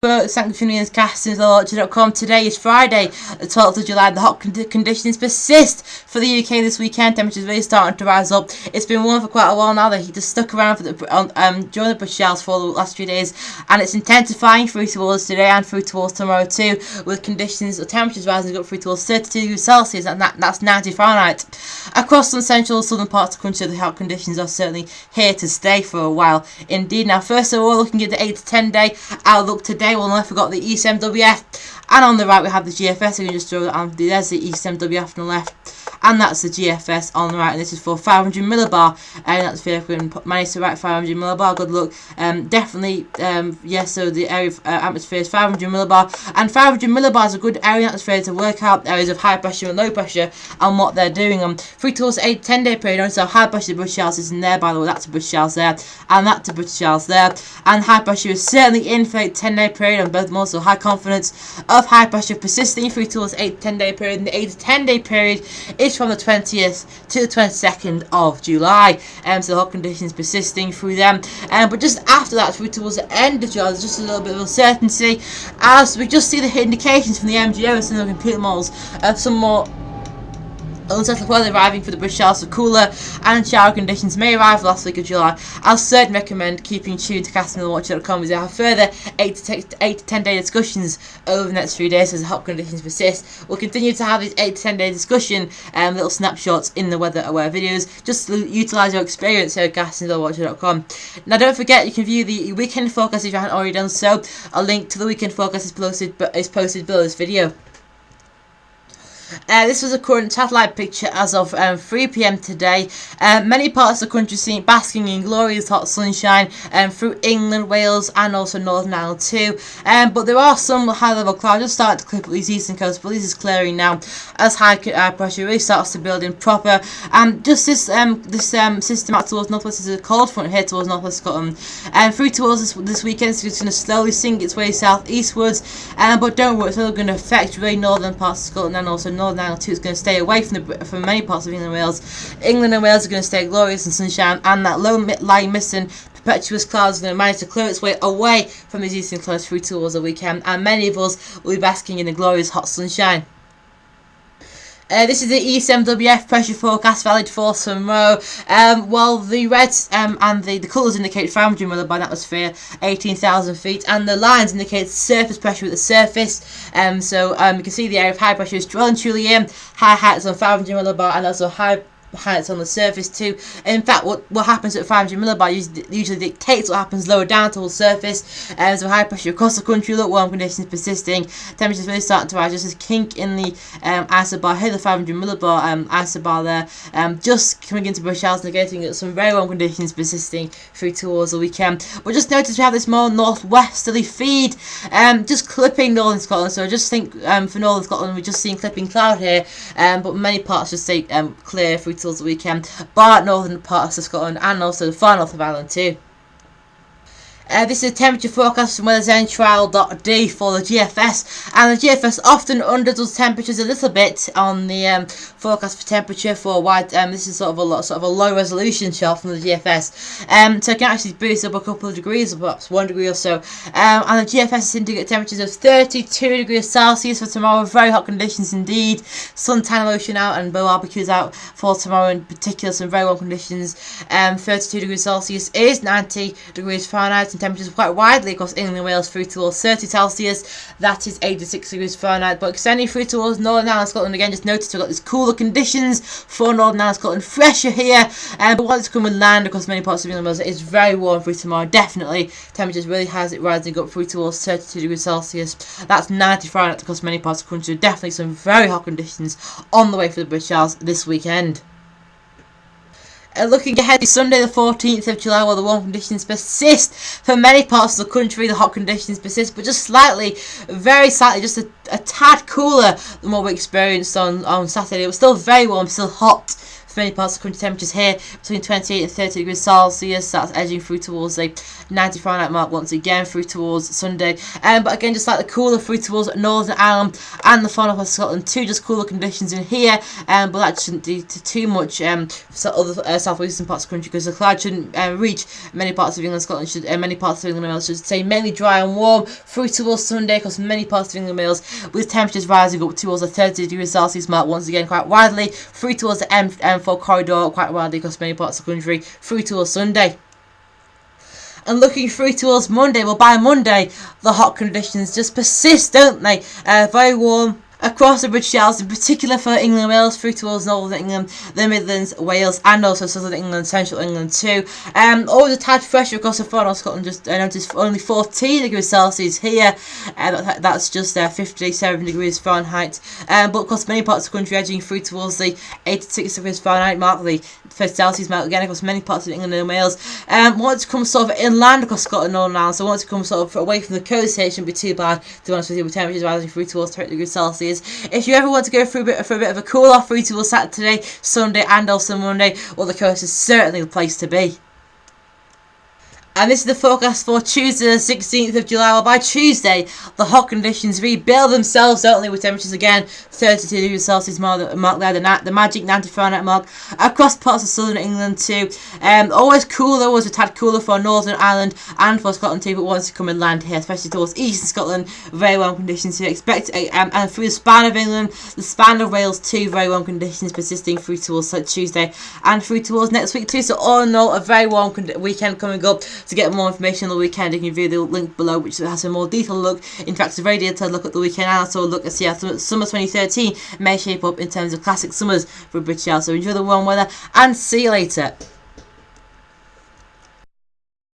Sanctuaries castings Watcher.com. Today is Friday, the 12th of July. The hot conditions persist for the UK this weekend. Temperatures really starting to rise up. It's been warm for quite a while now. The heat has stuck around for during the British Isles for the last few days, and it's intensifying through towards today and through towards tomorrow too, with conditions of temperatures rising up through towards 32 degrees Celsius, and that's 90 Fahrenheit. Across some central southern parts of the country, the hot conditions are certainly here to stay for a while. Indeed. Now, first of all, looking at the 8 to 10 day outlook today. Well, I forgot the ECMWF, and on the right we have the GFS. You can just throw that on. There's the ECMWF on the left, and that's the GFS on the right. And this is for 500 millibar, and that's if we can manage to write 500 millibar. Good luck. Definitely, yes. So the area of atmosphere is 500 millibar, and 500 millibar is a good area of atmosphere to work out areas of high pressure and low pressure and what they're doing. Through towards 8 to 10 day period. So high pressure British Isles is in there. By the way, that's a British Isles there, and that's a British Isles there, and high pressure is certainly in for 8 to 10 day period. On both also high confidence of high pressure persisting through towards 8 to 10 day period, and the 8 to 10 day period is from the 20th to the 22nd of July. So the hot conditions persisting through them, but just after that, through towards the end of July, there's just a little bit of uncertainty as we just see the indications from the MGO and some of the computer models of some more unsettled weather arriving for the British Isles. So cooler and shower conditions may arrive last week of July. I'll certainly recommend keeping tuned to castingwatcher.com as I have further 8 to 10 day discussions over the next few days as the hot conditions persist. We'll continue to have these 8 to 10 day discussion little snapshots in the weather aware videos, just to utilise your experience here at castingwatcher.com. Now, don't forget you can view the weekend forecast if you haven't already done so. A link to the weekend forecast is posted below this video. This was a current satellite picture as of 3 PM today. Many parts of the country basking in glorious hot sunshine through England, Wales and also Northern Ireland too. But there are some high level clouds just starting to clip up these eastern coasts, but this is clearing now as high pressure really starts to build in proper. Just this system out towards northwest is a cold front here towards northwest Scotland, and through towards this weekend it's just going to slowly sink its way southeastwards. But don't worry, it's only going to affect really northern parts of Scotland and also Northern Ireland too. Is going to stay away from many parts of England and Wales. England and Wales are going to stay glorious in sunshine, and that low-lying mist and perpetuous clouds are going to manage to clear its way away from these eastern clouds through towards the weekend, and many of us will be basking in the glorious hot sunshine. This is the ECMWF pressure forecast valid for tomorrow. While the reds and the colours indicate 500 millibar atmosphere, 18,000 feet, and the lines indicate surface pressure at the surface. So you can see the area of high pressure is well and truly in. High heights on 500 millibar and also high heights on the surface too. In fact, what happens at 500 millibar usually dictates what happens lower down towards the surface. So high pressure across the country, look, warm conditions persisting. Temperatures really starting to rise. Just a kink in the isobar here, the 500 millibar isobar there, just coming into British Isles, negating some very warm conditions persisting through towards the weekend. But just notice we have this more northwesterly feed, just clipping northern Scotland. So I just think for northern Scotland we're just seeing clipping cloud here, but many parts just stay clear through towards the weekend, bar northern parts of Scotland and also the far north of Ireland too. This is a temperature forecast from weatherzentrial.d for the GFS, and the GFS often underdoes temperatures a little bit on the forecast for temperature for wide. This is sort of a low resolution chart from the GFS, so it can actually boost up a couple of degrees, or perhaps 1 degree or so. And the GFS is indicate temperatures of 32 degrees Celsius for tomorrow. Very hot conditions indeed. Suntan lotion out and barbecues out for tomorrow in particular. Some very warm conditions. 32 degrees Celsius is 90 degrees Fahrenheit. Temperatures quite widely across England and Wales through towards 30 Celsius, that is 86 degrees Fahrenheit, but extending through towards Northern Ireland, Scotland. Again, just notice we've got these cooler conditions for Northern Ireland, Scotland, fresher here, but while it's coming land across many parts of England and Wales, it's very warm through tomorrow. Definitely, temperatures really has it rising up through towards 32 degrees Celsius, that's 90 Fahrenheit across many parts of the country. Definitely some very hot conditions on the way for the British Isles this weekend. Looking ahead to Sunday the 14th of July, while the warm conditions persist for many parts of the country, the hot conditions persist, but just slightly, very slightly, just a tad cooler than what we experienced on Saturday. It was still very warm, still hot for many parts of the country, temperatures here between 28 and 30 degrees Celsius. That's edging through towards the 90 Fahrenheit mark once again through towards Sunday. But again, just like the cooler through towards Northern Ireland and the far north of Scotland too, just cooler conditions in here. But that shouldn't do too much for other southwestern parts of the country, because the cloud shouldn't reach many parts of England. Scotland should, many parts of England and Wales should stay mainly dry and warm through towards Sunday, because many parts of England and Wales with temperatures rising up towards the 30 degrees Celsius mark once again quite widely through towards the M4 corridor quite widely across many parts of the country through towards Sunday. And looking through towards Monday, well, by Monday the hot conditions just persist, don't they? Very warm across the British Isles, in particular for England and Wales, through towards Northern England, the Midlands, Wales, and also Southern England, Central England too. Always a tad fresher across the far north of Scotland, just noticed only 14 degrees Celsius here. That's just 57 degrees Fahrenheit. But of course, many parts of the country edging through towards the 86 degrees Fahrenheit mark, the first Celsius mark again across many parts of England and Wales. Want to come sort of inland across Scotland, Northern Ireland, so want to come sort of away from the coast here, shouldn't be too bad, to be honest with you, with temperatures rising through towards 30 degrees Celsius. If you ever want to go for a bit of a cool off through towards Saturday, Sunday, and also Monday, well, the coast is certainly the place to be. And this is the forecast for Tuesday the 16th of July. Well, by Tuesday, the hot conditions rebuild themselves, don't they, with temperatures again 32 degrees Celsius mark there, the magic 90 Fahrenheit mark, across parts of southern England too. Always cooler, always a tad cooler for Northern Ireland and for Scotland too, but once you come inland here, especially towards eastern Scotland, very warm conditions to expect. And through the span of England, the span of Wales too, very warm conditions persisting through towards Tuesday and through towards next week too. So all in all, a very warm weekend coming up. To get more information on the weekend, you can view the link below, which has a more detailed look, in fact a very detailed look at the weekend, and also a look at see how summer 2013 may shape up in terms of classic summers for British Isles. So enjoy the warm weather and see you later.